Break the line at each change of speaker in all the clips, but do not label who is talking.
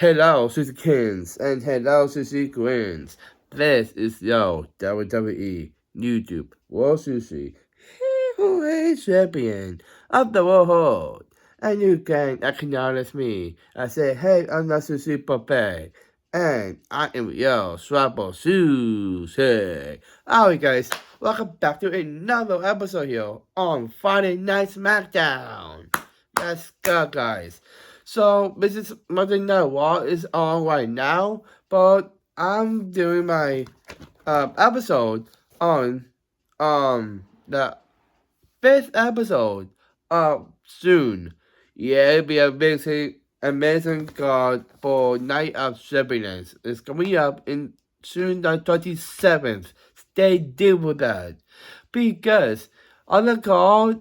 Hello, Susie Kings, and hello, Susie Queens. This is your WWE YouTube World Susie Heavyweight Champion of the world. And you can acknowledge me. I say, hey, I'm not Susie Puppet. And I am your Swapple Susie. Alright, guys, welcome back to another episode here on Friday Night Smackdown. Let's go, guys. So this is Monday Night Raw is on right now, but I'm doing my episode on the fifth episode soon. Yeah, it'll be a amazing card for Night of Champions. It's coming up in June the 27th. Stay tuned for that. Because on the card,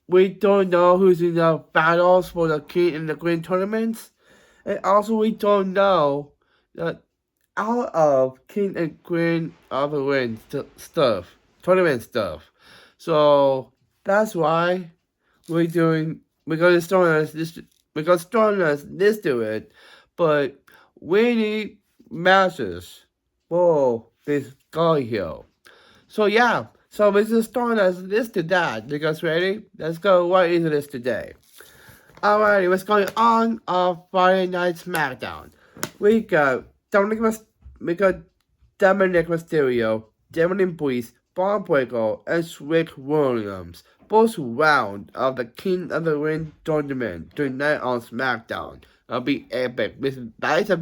we don't know who's in the battles for the King and the Queen tournaments. And also we don't know that out of King and Queen of the Ring stuff, tournament stuff. So that's why because Stormers this do it, but we need matches for this guy here. So yeah, so Mrs. Stormers listed that. You guys ready? Let's go right into this today. Alrighty, what's going on Friday Night Smackdown? We got Dominic Mysterio, Damien Priest, Braun Breaker, and Rick Williams. Both round of the King of the Ring tournament tonight on SmackDown. It'll be epic. That's a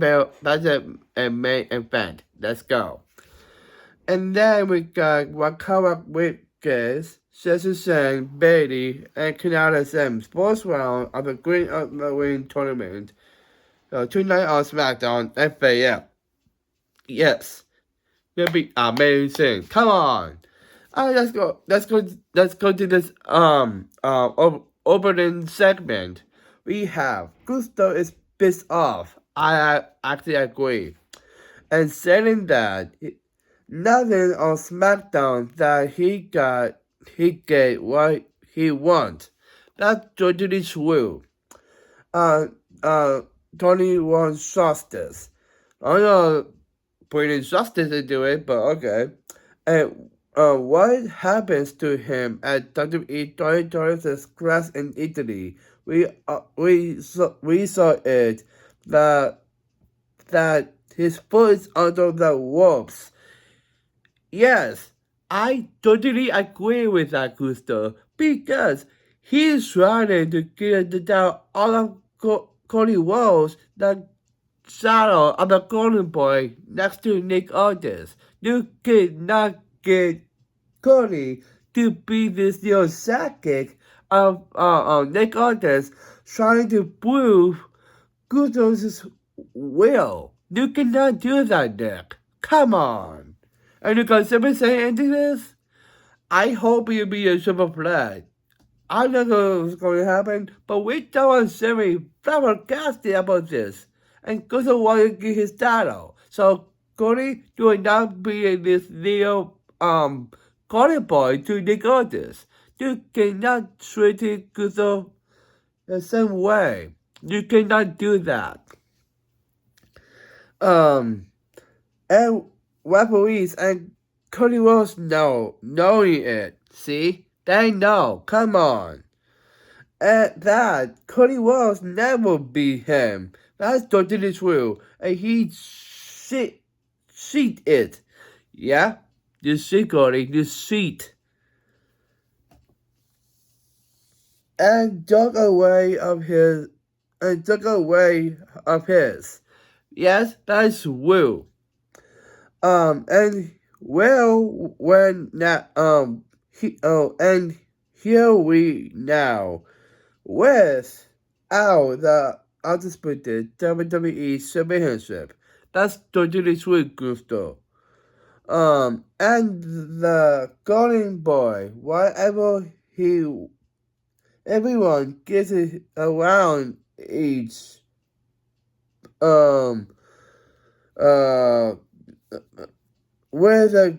main event. Let's go. And then we got Wakara Wickers, Session Sang, Bailey, and Canada Sims. First round of the Queen of the Ring tournament. Tonight on SmackDown, FAF. Yes. It'll be amazing. Come on. Let's go to this opening segment. We have Gusto is pissed off. I actually agree. And saying that nothing on SmackDown that he get what he wants. That's totally true. Tony wants justice. I don't know bringing justice into it, but okay. And what happens to him at WWE 2020's class in Italy? We saw it that his foot is under the ropes. Yes, I totally agree with that, Gusto, because he's trying to get down all of Cody Rhodes, the shadow of the Golden Boy next to Nick Aldis. You cannot get Cody to be this your sidekick of Nick Aldis trying to prove Gusto's will. You cannot do that, Nick. Come on. And you got somebody saying anything this? I hope you'll be a super flag. I don't know what's going to happen, but we don't want Sammy flabbergasted about this. And Gusto want to get his title. So Cody do not be this little Cody boy to Nick Aldis. You cannot treat Gusto the same way. You cannot do that. And referees and Cody Rhodes knowing it. See? They know. Come on. And that Cody Rhodes never beat him. That's totally true. And he cheat it. Yeah? You see, Cody. You cheat. And took away of his. Yes, that's true. And well, when that and here we now without the undisputed WWE Championship. That's totally true, Gusto. And the Golden Boy, everyone gets it around each where the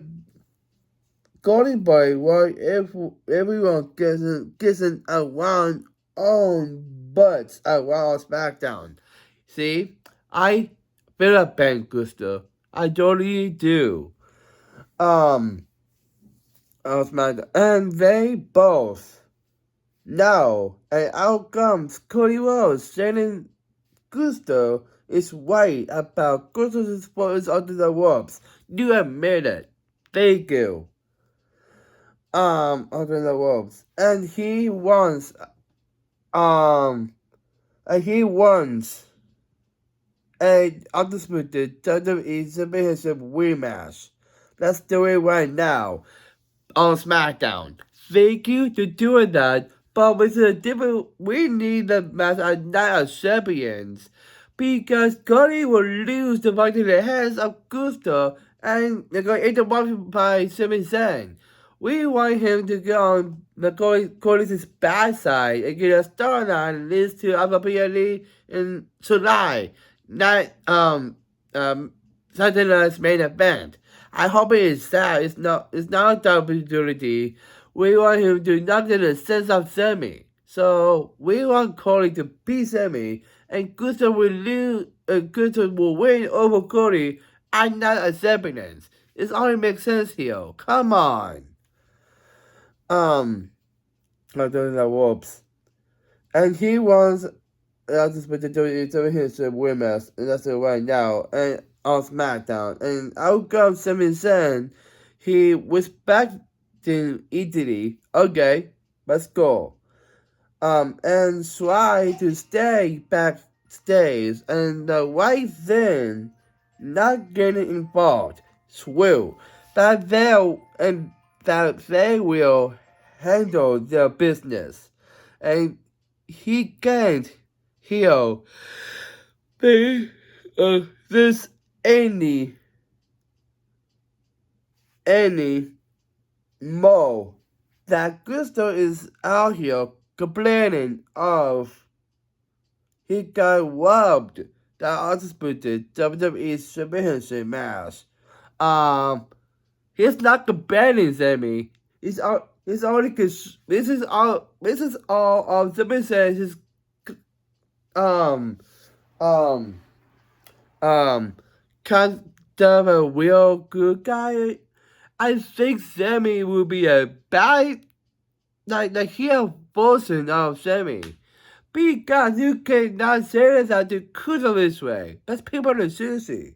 Golden Boy, if everyone gets around own butts around SmackDown. See, I feel a bad, Gusto. I totally do. Smackdown. And they both know. And out comes Cody Rhodes saying Gusto is right about Gusto's sports under the ropes. You admit it. Thank you. Under the ropes. And he wants, a undisputed WWE Championship rematch. Let's do it right now on Smackdown. Thank you to doing that, but with a different, we need the match at Night of Champions. Because Cody will lose the fight to the hands of Gusto and they're going to interrupt by Sami Zayn. We want him to get on the Cody's bad side and get a storyline and leads to opportunity in July. Not Sunday's main event. I hope it is that it's not a opportunity. We want him to not get a sense of Sami. So we want Cody to beat Sami and Gusto will win over Cody and not a Champions. It only makes sense here. Come on. Not doing the whoops. And he wants just with the WWE winners, and that's it right now. And on SmackDown. And out comes Sami Zayn. He was back to Italy. Okay, let's go. And try to stay backstage. And right then, not getting involved. Swill. That they will handle their business. And he can't heal this any more that Gusto is out here complaining of he got robbed that undisputed WWE Championship match. He's not complaining, Sammy. He's already this is all Sammy says his kind of a real good guy. I think Sammy will be a bad like heel version of Sammy. Because you cannot say that to Kudo this way. That's people in seriously.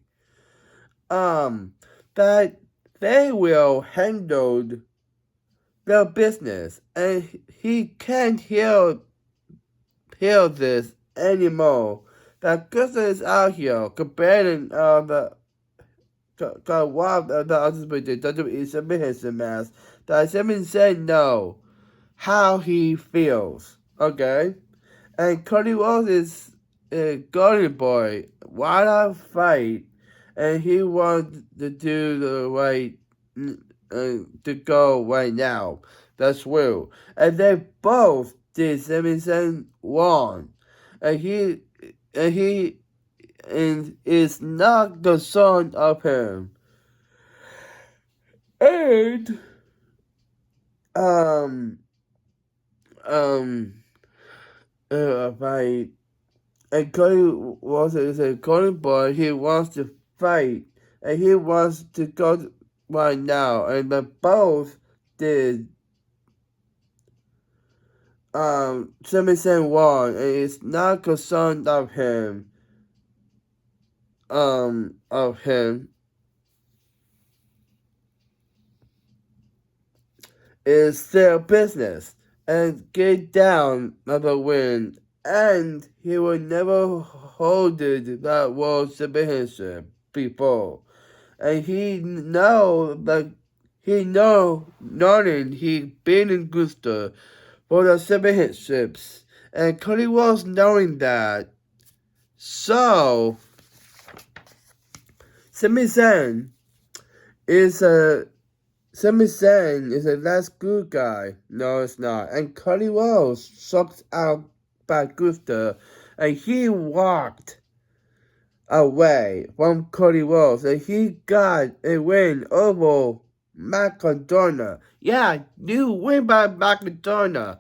That they will handle their business and he can't heal this anymore. That Gusto is out here comparing the undisputed WWE Championship match. That Sami said no. How he feels. Okay? And Cody Rhodes is a golden boy. Why not fight? And he wants to do the right to go right now. That's real. And they both did Sami Zayn wrong. And he is not the son of him. And fight. And Cody Rhodes is a golden boy. He wants to fight. And he wants to go right now. And they both did Sami Zayn wrong. And it's not concerned of him. It's their business. And get down another win. And he will never hold that world championship before. And he knowing he beating Gusto for the championships. And Cody Rhodes knowing that. So Sami Zayn is a less good guy. No, it's not. And Cody Rhodes sucked out by Gusto, and he walked away from Cody Rhodes, and he got a win over McIntyre. Yeah, new win by McIntyre.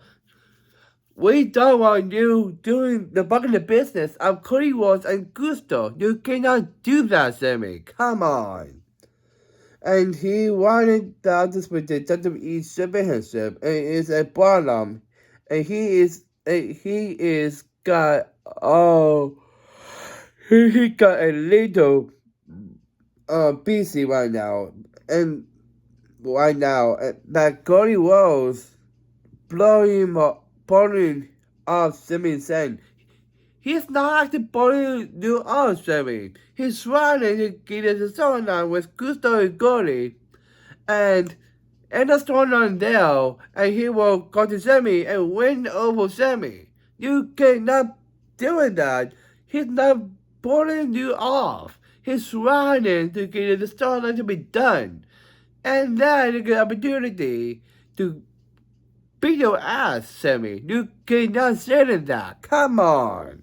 We don't want you doing the buck in the business of Cody Rhodes and Gusto. You cannot do that, Sammy. Come on. And he wanted the others with the WWE Championship, and is a bottom, and he got he got a little busy right now, and that Cody Rhodes blowing off Sami Zayn. He's not actually blowing you off, Sami. He's trying to get a storyline with Gusto and Cody, and end the storyline there, and he will go to Sami and win over Sami. You cannot do that. He's not pulling you off. He's trying to get the storyline to be done. And then you get an opportunity to beat your ass, Sami. You cannot say that. Come on.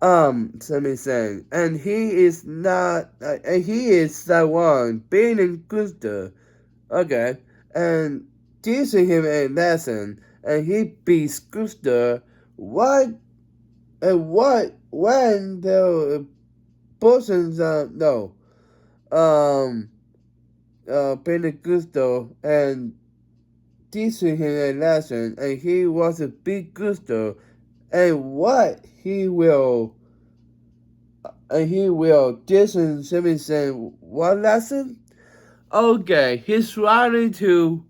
Sami Zayn. And he is not, and he is the one being in Gusto. Okay. And teaching him a lesson. And he beats Gusto. When the persons, being in Gusto and teaching him a lesson, and he wants to beat Gusto, and he will teach Sami Zayn what lesson? Okay, he's trying to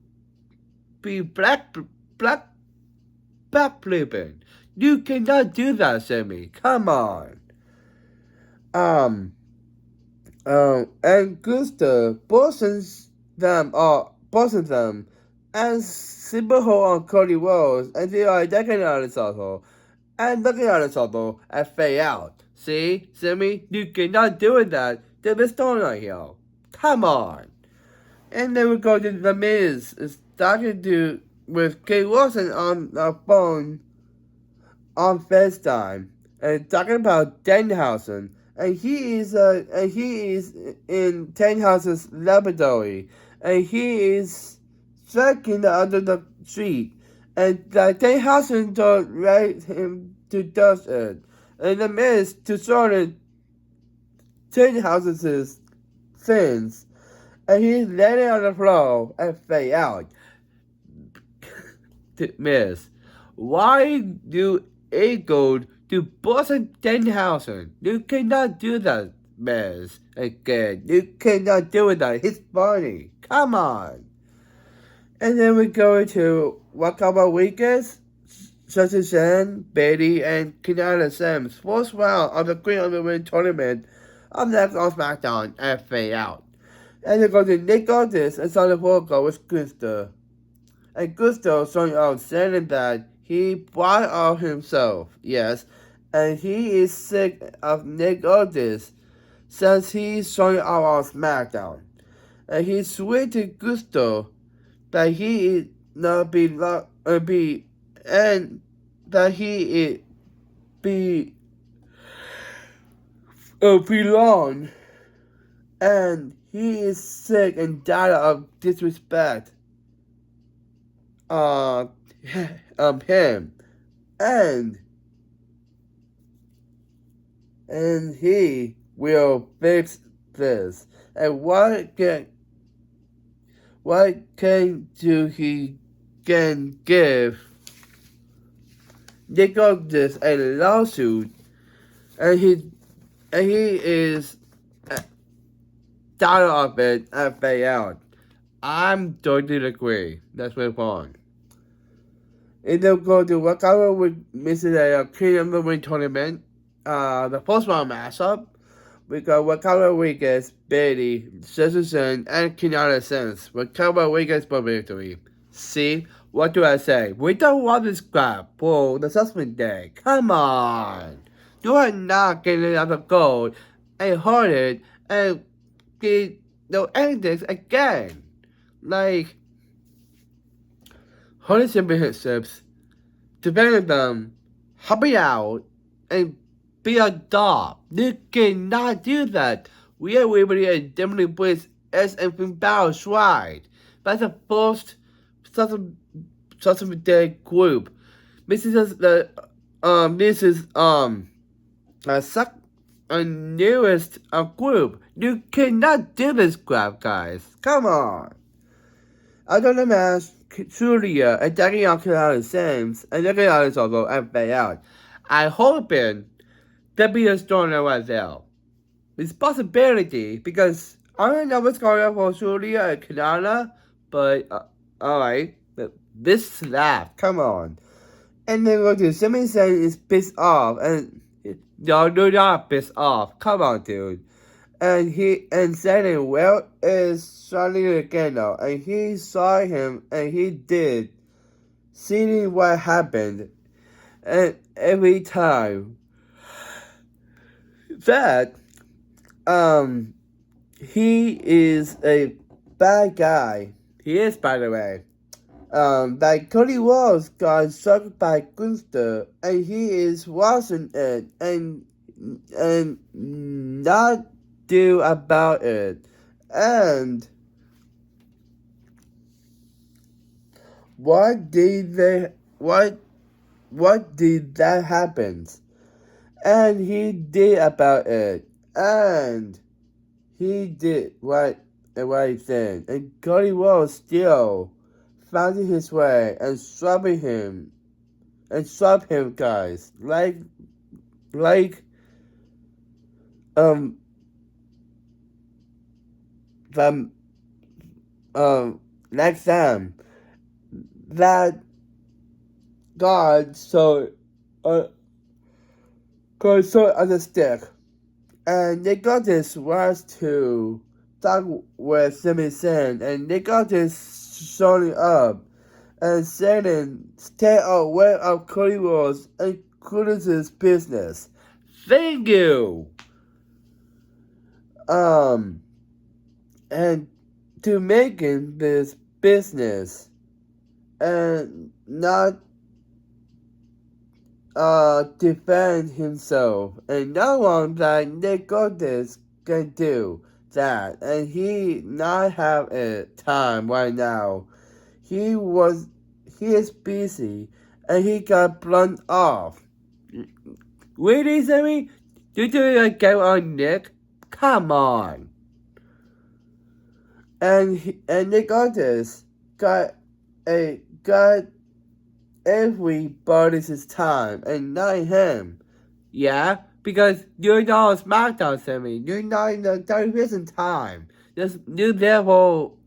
be black flipping. You cannot do that, Sami. Come on. And Gusto bossing them, and Simple on Cody Rhodes, and they are looking at each other, and fade out. See, Sami, you cannot do that. There's a story here. Come on. And then we go to The Miz, is talking with Kate Wilson on the phone on FaceTime, and talking about Danhausen. And he is in Danhausen's laboratory, and he is checking under the street, and Danhausen don't let him to touch it, and The Miz to sort of Danhausen's fins, and he's laying on the floor and fade out. Miz, why do it go to Boston Danhausen? You cannot do that, Miz. Again, you cannot do that. It's funny. Come on. And then we go to Wakaba Weekends, Sasha Shen, Bailey, and Kenyatta Sims. First round of the Queen of the Ring tournament of next on Smackdown and fade out. And then go to Nick Aldis and Sonny Volko with Gusto. And Gusto showing out saying that he brought out himself, yes, and he is sick of Nick Aldis since he's showing out on SmackDown. And he switched to Gusto that he is not be and that he is belong, and he is sick and tired of disrespect him, and he will fix this. And what he can give Nick Aldis a lawsuit, and he is tired of it and fade out. I'm totally agree. Let's move on. And then go to Wakaba with Mr. King of the Ring tournament. The first round matchup. We got Wakaba Weekends, Bailey, Citizen, and Kenyatta Sims. Wakaba Weekends for victory. See? What do I say? We don't want this crap for the Judgment Day. Come on. You are not getting out of gold and hold it and get no endings again. Like, holding championships, defending them, hopping out, and be a dog. You cannot do that. We are really a definitely with S and Finn Balor's right. That's the first Judgment Day group this is a newest group. You cannot do this crap, guys. Come on. Other than that, Julia and taking out the Sims and looking at this also and fade out. I hoping there be a storm right there. It's possibility because I don't know what's going on for Julia and Kanana, but alright. But this slap, come on. And then go to Simon saying is pissed off and y'all do not pissed off. Come on, dude. And saying, well, is Charlie again now, and he saw him, and he did, seeing what happened, and every time that, he is a bad guy. He is, by the way. That Cody Walls got sucked by Gunster, and he is watching it, and not do about it. And what did that happen? And he did about it. And he did what he said. And Cody Walls still finding his way and swapping him. And swap him, guys. Next time that God so on the stick, and they got this was to talk with Simi Sen, and they got this showing up and saying stay away of Cody Rose and Curtis's business. Thank you. And to making this business and not defend himself, and no one that Nick Otis can do that, and he not have a time right now. He is busy and he got blown off. Really, Sammy? Did you go on Nick? Come on. And Nick Otis got everybody's time and not him. Yeah, because you're not on Smackdown, Sammy. You're not in the television time. There's new level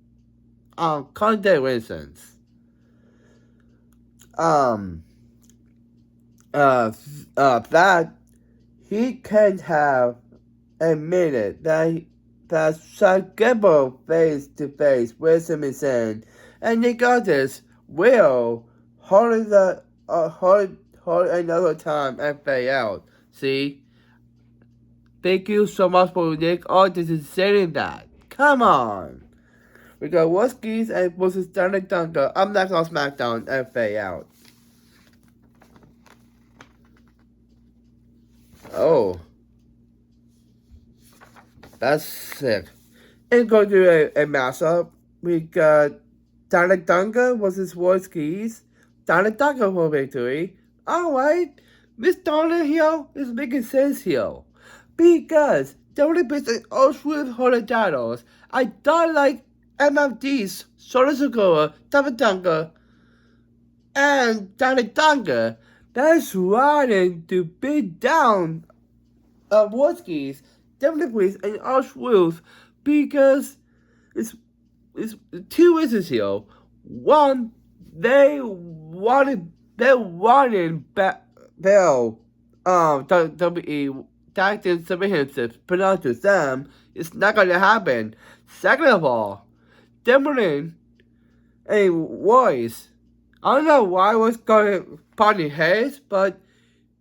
content reasons. That he can't have admitted that Sagebo face to face with him and Nick Otis will hold another time and fade out. See? Thank you so much for Nick Otis saying that. Come on. We got Wuskies and versus Sonic Dunker. I'm not on Smackdown and fade out. Oh. That's sick. And go to a mashup. We got Sonic Dunker versus Wuskies. Sonic Dunker for victory. Alright. This Donald here is making sense here. Because the only person else with holding titles, I don't like MFD's Solar Sakura, Sonic Dunker, and Sonic Dunker. That's riding to beat down Wuskies, definitely and Osh Rules, because it's two reasons here. One, they wanted Bell WWE tactics submissions put out to them. It's not gonna happen. Second of all, Timberland and Royce. I don't know why I was going party heads, but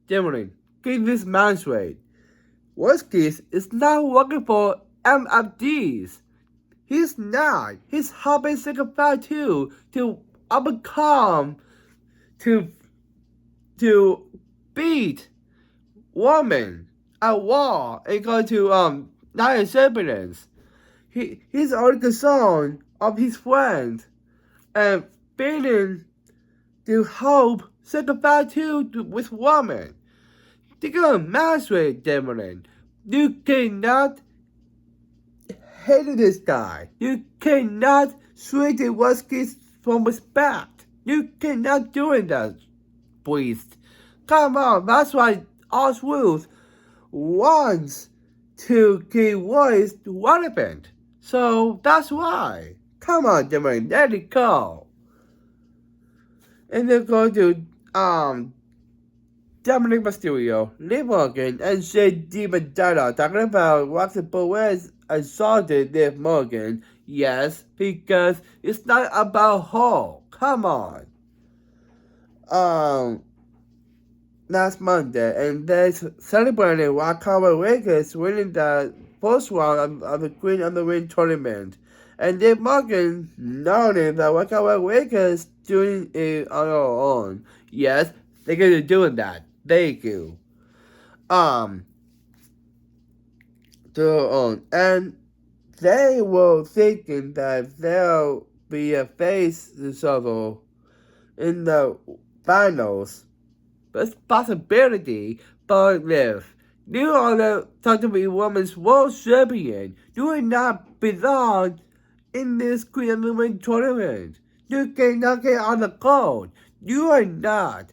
Timberland, get this man straight. Wuskies is not working for MFDs. He's not. He's helping Sycophant too to overcome, to beat woman at war and go to Nine Serpents. He's only concerned of his friends and beating to help said the fight too with woman. They're gonna masturbate, Devlin. You cannot hate this guy. You cannot swing the whiskies from his back. You cannot do that, priest. Come on, that's why us rules wants to give voice to relevant. So that's why. Come on, Devlin, let it go. And they're going to Dominic Mysterio, Liv Morgan, and Shane Demon Dino talking about Roxy Perez assaulted Liv Morgan. Yes, because it's not about her. Come on. Last Monday, and they celebrated Wakara Vegas winning the first round of the Queen of the Ring tournament. And Liv Morgan noted that Wakara Vegas doing it on her own. Yes, they're gonna do that. Thank you. Their own. And they were thinking that there'll be a face struggle in the finals. It's a possibility, but if you are the WWE Women's World Champion, you will not belong in this Queen of the Ring tournament. You cannot get on the card. You are not.